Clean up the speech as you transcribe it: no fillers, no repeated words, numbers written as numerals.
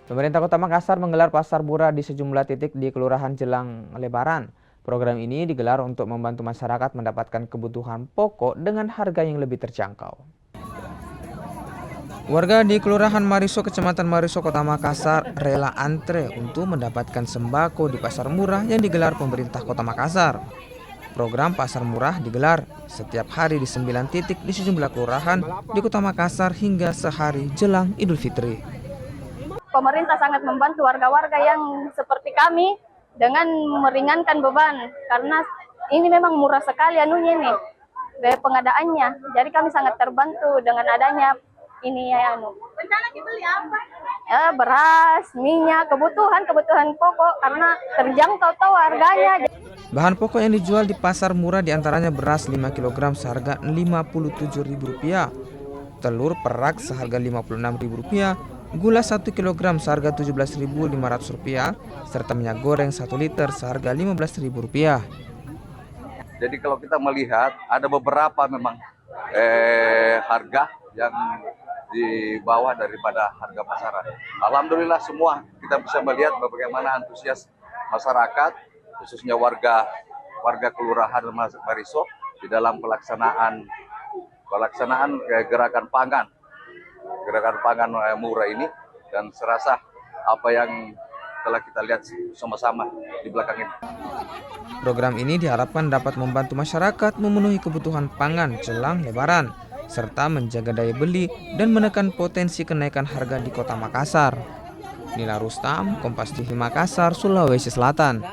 Pemerintah Kota Makassar menggelar pasar murah di sejumlah titik di Kelurahan jelang Lebaran. Program ini digelar untuk membantu masyarakat mendapatkan kebutuhan pokok dengan harga yang lebih terjangkau. Warga di Kelurahan Mariso, Kecamatan Mariso, Kota Makassar rela antre untuk mendapatkan sembako di pasar murah yang digelar pemerintah Kota Makassar. Program pasar murah digelar setiap hari di 9 titik di sejumlah kelurahan di Kota Makassar hingga sehari jelang Idul Fitri. Pemerintah sangat membantu warga-warga yang seperti kami dengan meringankan beban karena ini memang murah sekali anunya nih pengadaannya. Jadi kami sangat terbantu dengan adanya ini ya Rencana dibeli apa? Beras, minyak, kebutuhan pokok karena terjangkau tuh harganya. Bahan pokok yang dijual di pasar murah diantaranya beras 5 kg seharga Rp57.000, telur perak seharga Rp56.000, gula 1 kg seharga Rp17.500, serta minyak goreng 1 liter seharga Rp15.000. Jadi kalau kita melihat ada beberapa memang harga yang di bawah daripada harga pasaran. Alhamdulillah semua kita bisa melihat bagaimana antusias masyarakat, khususnya warga Kelurahan Mariso di dalam pelaksanaan gerakan pangan murah ini, dan serasa apa yang telah kita lihat sama-sama di belakang ini. Program ini diharapkan dapat membantu masyarakat memenuhi kebutuhan pangan jelang Lebaran, serta menjaga daya beli dan menekan potensi kenaikan harga di Kota Makassar. Nila Rustam, Kompas TV Makassar, Sulawesi Selatan.